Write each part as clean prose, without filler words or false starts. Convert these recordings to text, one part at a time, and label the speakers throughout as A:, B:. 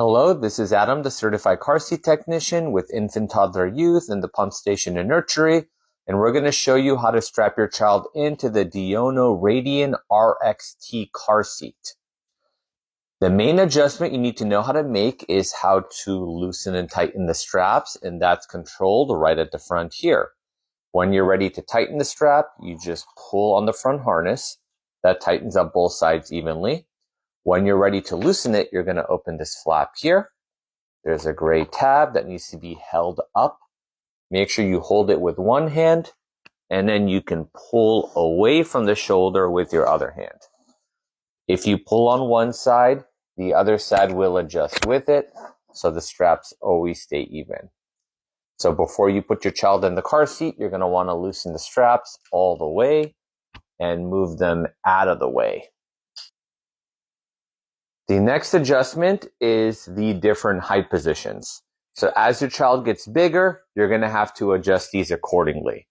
A: Hello, this is Adam, the certified car seat technician with infant, toddler, youth in the pump station and nursery, and we're going to show you how to strap your child into the Diono Radian RXT car seat. The main adjustment you need to know how to make is how to loosen and tighten the straps, and that's controlled right at the front here. When you're ready to tighten the strap, you just pull on the front harness. That tightens up both sides evenly. When you're ready to loosen it, you're going to open this flap here. There's a gray tab that needs to be held up. Make sure you hold it with one hand, and then you can pull away from the shoulder with your other hand. If you pull on one side, the other side will adjust with it, so the straps always stay even. So before you put your child in the car seat, you're going to want to loosen the straps all the way and move them out of the way. The next adjustment is the different height positions. So as your child gets bigger, you're going to have to adjust these accordingly.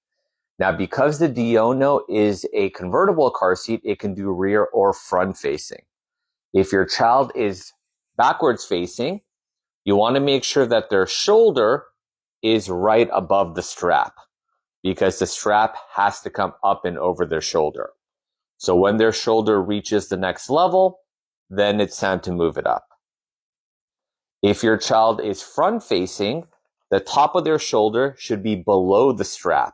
A: Now, because the Diono is a convertible car seat, it can do rear or front facing. If your child is backwards facing, you want to make sure that their shoulder is right above the strap, because the strap has to come up and over their shoulder. So when their shoulder reaches the next level, then it's time to move it up. If your child is front facing, the top of their shoulder should be below the strap.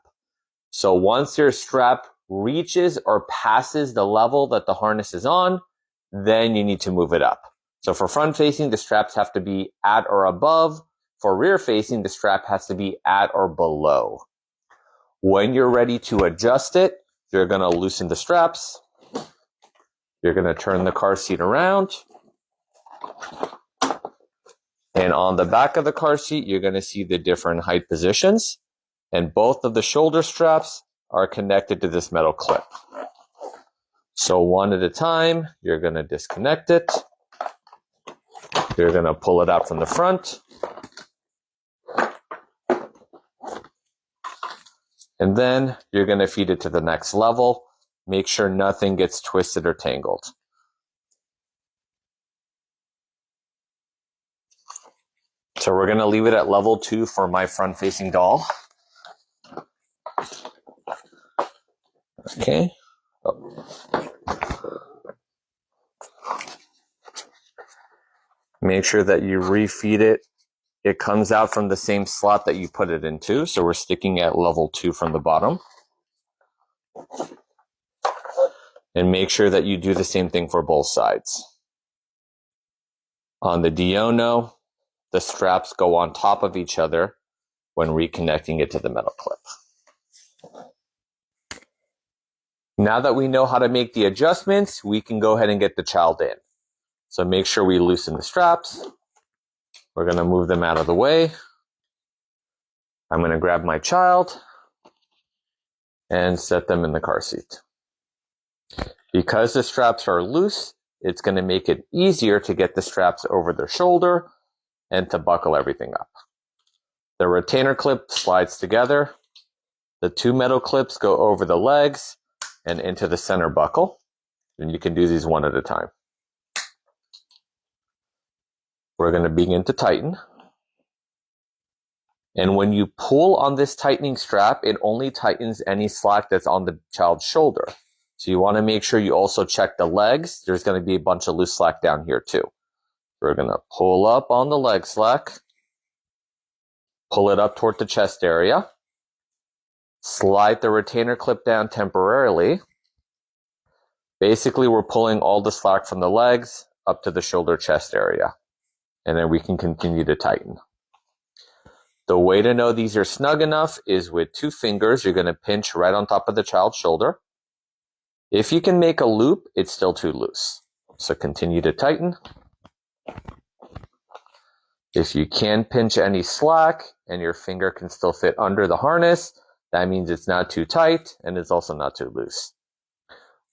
A: So once your strap reaches or passes the level that the harness is on, then you need to move it up. So for front facing, the straps have to be at or above. For rear facing, the strap has to be at or below. When you're ready to adjust it, you're going to loosen the straps. You're going to turn the car seat around. And on the back of the car seat, you're going to see the different height positions. And both of the shoulder straps are connected to this metal clip. So one at a time, you're going to disconnect it. You're going to pull it out from the front. And then you're going to feed it to the next level. Make sure nothing gets twisted or tangled. So we're going to leave it at level 2 for my front-facing doll. Okay. Make sure that you refeed it. It comes out from the same slot that you put it into. So we're sticking at level 2 from the bottom. And make sure that you do the same thing for both sides. On the Diono, the straps go on top of each other when reconnecting it to the metal clip. Now that we know how to make the adjustments, we can go ahead and get the child in. So make sure we loosen the straps. We're going to move them out of the way. I'm going to grab my child and set them in the car seat. Because the straps are loose, it's going to make it easier to get the straps over their shoulder and to buckle everything up. The retainer clip slides together. The 2 metal clips go over the legs and into the center buckle. And you can do these one at a time. We're going to begin to tighten. And when you pull on this tightening strap, it only tightens any slack that's on the child's shoulder. So you want to make sure you also check the legs. There's going to be a bunch of loose slack down here too. We're going to pull up on the leg slack, pull it up toward the chest area, slide the retainer clip down temporarily. Basically, we're pulling all the slack from the legs up to the shoulder chest area. And then we can continue to tighten. The way to know these are snug enough is with 2 fingers, you're going to pinch right on top of the child's shoulder. If you can make a loop, it's still too loose. So continue to tighten. If you can pinch any slack and your finger can still fit under the harness, that means it's not too tight and it's also not too loose.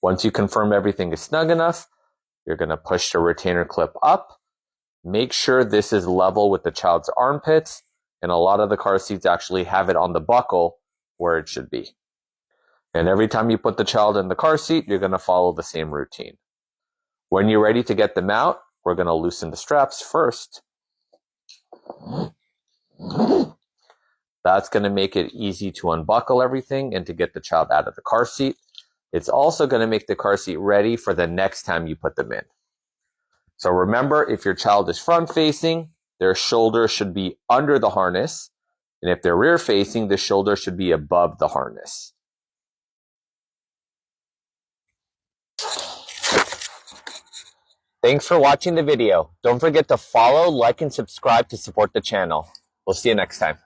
A: Once you confirm everything is snug enough, you're going to push the retainer clip up. Make sure this is level with the child's armpits, and a lot of the car seats actually have it on the buckle where it should be. And every time you put the child in the car seat, you're going to follow the same routine. When you're ready to get them out, we're going to loosen the straps first. That's going to make it easy to unbuckle everything and to get the child out of the car seat. It's also going to make the car seat ready for the next time you put them in. So remember, if your child is front facing, their shoulder should be under the harness. And if they're rear facing, the shoulder should be above the harness. Thanks for watching the video. Don't forget to follow, like, and subscribe to support the channel. We'll see you next time.